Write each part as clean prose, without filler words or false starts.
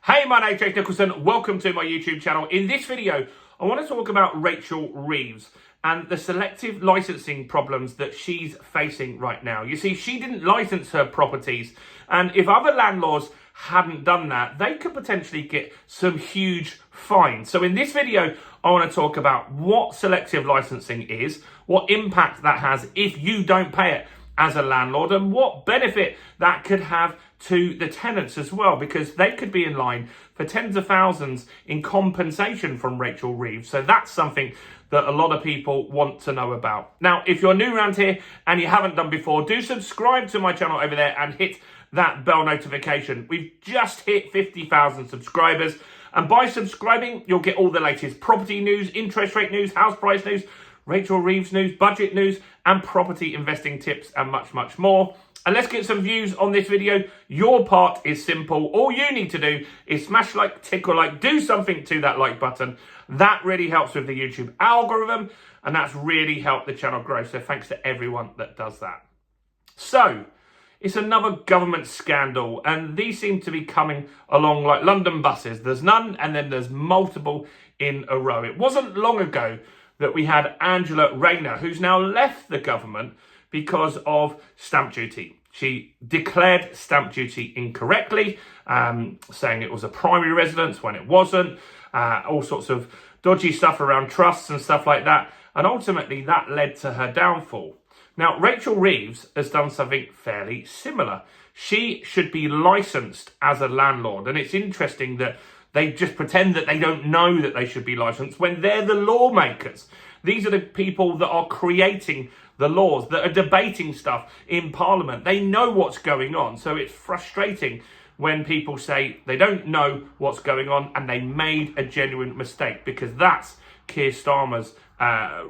Hey, my name's Jake Nicholson. Welcome to my YouTube channel. In this video, I want to talk about Rachel Reeves and the selective licensing problems that she's facing right now. You see, she didn't license her properties, and if other landlords hadn't done that, they could potentially get some huge fines. So in this video, I want to talk about what selective licensing is, what impact that has if you don't pay it as a landlord, and what benefit that could have to the tenants as well, because they could be in line for tens of thousands in compensation from Rachel Reeves. So that's something that a lot of people want to know about. Now, if you're new around here and you haven't done before, do subscribe to my channel over there and hit that bell notification. We've just hit 50,000 subscribers, and by subscribing, you'll get all the latest property news, interest rate news, house price news, Rachel Reeves news, budget news, and property investing tips, and much, much more. And let's get some views on this video. Your part is simple. All you need to do is smash like, tick or like, do something to that like button. That really helps with the YouTube algorithm, and that's really helped the channel grow. So thanks to everyone that does that. So it's another government scandal, and these seem to be coming along like London buses. There's none, and then there's multiple in a row. It wasn't long ago that we had Angela Rayner, who's now left the government because of stamp duty. She declared stamp duty incorrectly, saying it was a primary residence when it wasn't, all sorts of dodgy stuff around trusts and stuff like that. And ultimately that led to her downfall. Now, Rachel Reeves has done something fairly similar. She should be licensed as a landlord. And it's interesting that they just pretend that they don't know that they should be licensed when they're the lawmakers. These are the people that are creating the laws, that are debating stuff in Parliament. They know what's going on. So it's frustrating when people say they don't know what's going on and they made a genuine mistake, because that's Keir Starmer's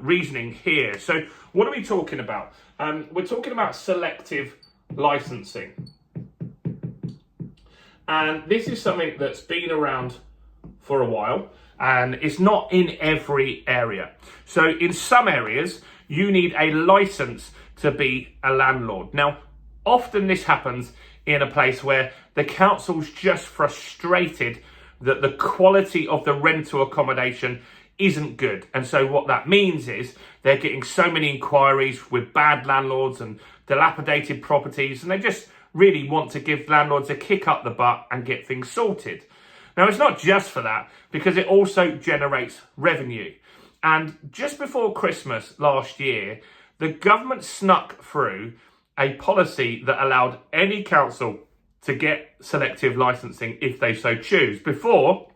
reasoning here. So what are we talking about? We're talking about selective licensing. And this is something that's been around for a while, and it's not in every area. So in some areas, you need a license to be a landlord. Now, often this happens in a place where the council's just frustrated that the quality of the rental accommodation isn't good. And so what that means is they're getting so many inquiries with bad landlords and dilapidated properties, and they just really want to give landlords a kick up the butt and get things sorted. Now, it's not just for that, because it also generates revenue. And just before Christmas last year, the government snuck through a policy that allowed any council to get selective licensing if they so choose. Before,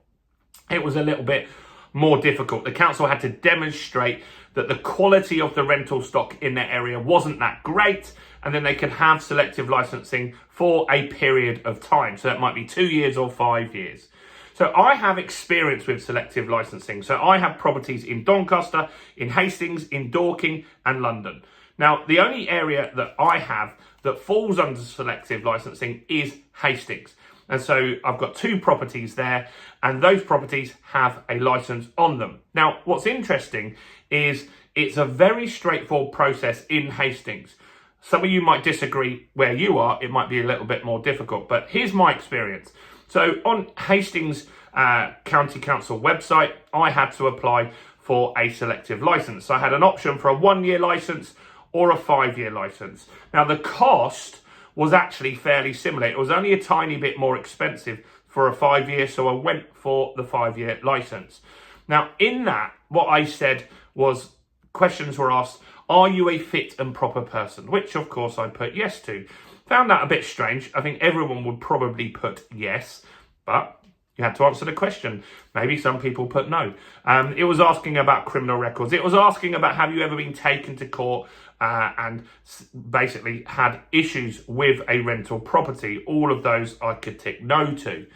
it was a little bit more difficult. The council had to demonstrate that the quality of the rental stock in their area wasn't that great, and then they could have selective licensing for a period of time. So that might be 2 years or 5 years. So I have experience with selective licensing. So I have properties in Doncaster, in Hastings, in Dorking, and London. Now, the only area that I have that falls under selective licensing is Hastings. And so I've got 2 properties there, and those properties have a license on them. Now, what's interesting is it's a very straightforward process in Hastings. Some of you might disagree where you are. It might be a little bit more difficult, but here's my experience. So on Hastings County Council website, I had to apply for a selective license. I had an option for a 1-year license or a 5-year license. Now, the cost was actually fairly similar. It was only a tiny bit more expensive for a 5-year, so I went for the 5-year license. Now, in that, what I said was, questions were asked, are you a fit and proper person? Which, of course, I put yes to. Found that a bit strange. I think everyone would probably put yes, but you had to answer the question. Maybe some people put no. It was asking about criminal records. It was asking about, have you ever been taken to court and basically had issues with a rental property? All of those I could tick no to.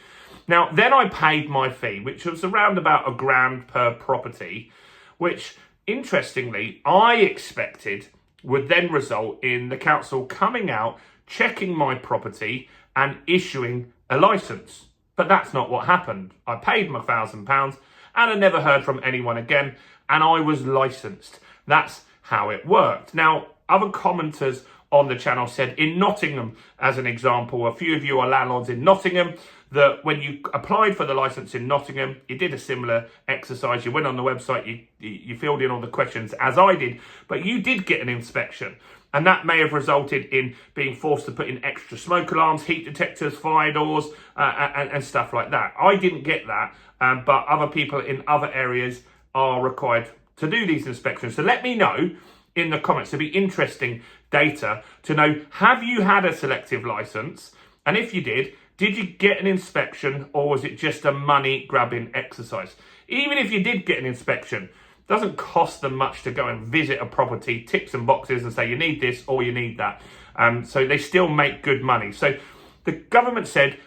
Now, then I paid my fee, which was around about £1,000 per property, which, interestingly, I expected would then result in the council coming out, checking my property and issuing a licence. But that's not what happened. I paid my £1,000 and I never heard from anyone again, and I was licensed. That's how it worked. Now, other commenters on the channel said in Nottingham, as an example, a few of you are landlords in Nottingham, that when you applied for the licence in Nottingham, you did a similar exercise. You went on the website, you filled in all the questions as I did, but you did get an inspection. And that may have resulted in being forced to put in extra smoke alarms, heat detectors, fire doors, and stuff like that. I didn't get that, but other people in other areas are required to do these inspections. So let me know in the comments. It'd be interesting data to know, have you had a selective licence? And if you did you get an inspection, or was it just a money grabbing exercise? Even if you did get an inspection, doesn't cost them much to go and visit a property, tick some boxes and say you need this or you need that. So they still make good money. So the government said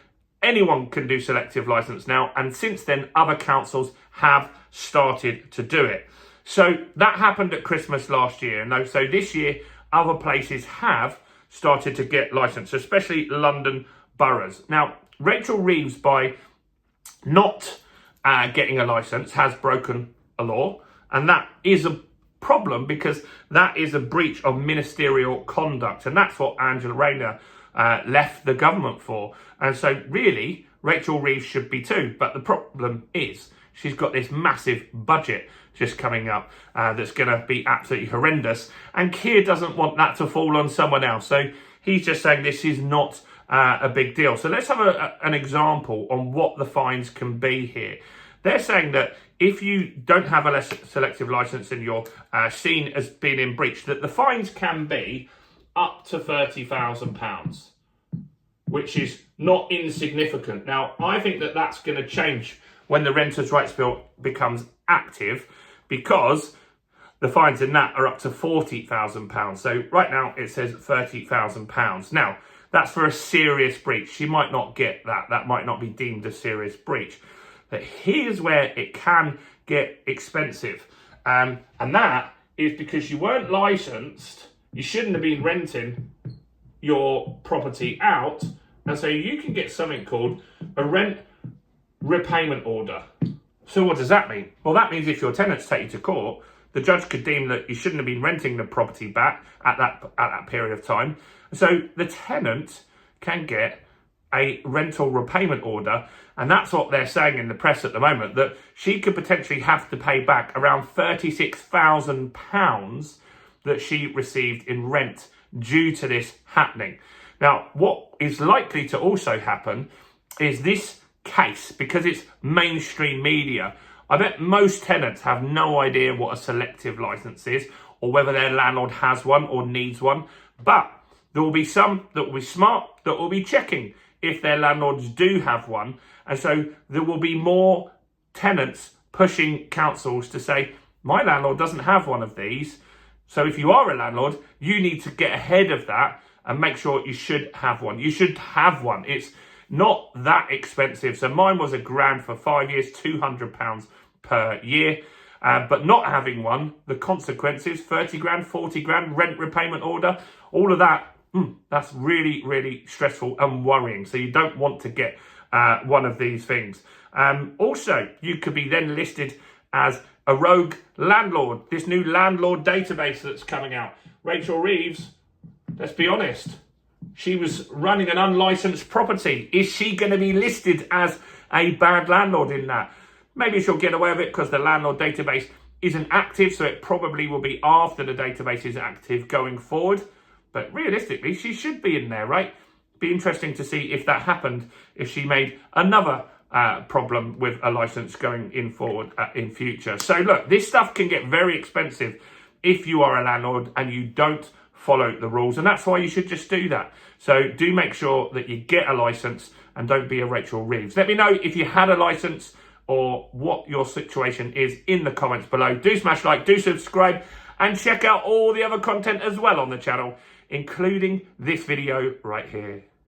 anyone can do selective licence now, and since then other councils have started to do it. So that happened at Christmas last year, and so this year other places have started to get licence, especially London boroughs. Now, Rachel Reeves, by not getting a licence, has broken a law. And that is a problem because that is a breach of ministerial conduct. And that's what Angela Rayner left the government for. And so really, Rachel Reeves should be too. But the problem is she's got this massive budget just coming up that's going to be absolutely horrendous. And Keir doesn't want that to fall on someone else. So he's just saying this is not a big deal. So let's have an example on what the fines can be here. They're saying that if you don't have a selective licence and you're seen as being in breach, that the fines can be up to £30,000, which is not insignificant. Now, I think that that's going to change when the Renters' Rights Bill becomes active, because the fines in that are up to £40,000. So right now it says £30,000. Now, that's for a serious breach. She might not get that. That might not be deemed a serious breach. But here's where it can get expensive. And that is because you weren't licensed. You shouldn't have been renting your property out. And so you can get something called a rent repayment order. So what does that mean? Well, that means if your tenants take you to court, the judge could deem that you shouldn't have been renting the property back at that period of time. So the tenant can get a rental repayment order, and that's what they're saying in the press at the moment, that she could potentially have to pay back around £36,000 that she received in rent due to this happening. Now, what is likely to also happen is this case, because it's mainstream media, I bet most tenants have no idea what a selective licence is, or whether their landlord has one or needs one, but there will be some that will be smart, that will be checking if their landlords do have one. And so there will be more tenants pushing councils to say, my landlord doesn't have one of these. So if you are a landlord, you need to get ahead of that and make sure you should have one. You should have one. It's not that expensive. So mine was £1,000 for 5 years, £200 per year. But not having one, the consequences, 30 grand, 40 grand, rent repayment order, all of that, that's really, really stressful and worrying. So you don't want to get one of these things. Also, you could be then listed as a rogue landlord. This new landlord database that's coming out. Rachel Reeves, let's be honest, she was running an unlicensed property. Is she going to be listed as a bad landlord in that? Maybe she'll get away with it because the landlord database isn't active, so it probably will be after the database is active going forward. But realistically, she should be in there, right? Be interesting to see if that happened, if she made another problem with a license going in forward in future. So look, this stuff can get very expensive if you are a landlord and you don't follow the rules, and that's why you should just do that. So do make sure that you get a license and don't be a Rachel Reeves. Let me know if you had a license or what your situation is in the comments below. Do smash like, do subscribe, and check out all the other content as well on the channel, including this video right here.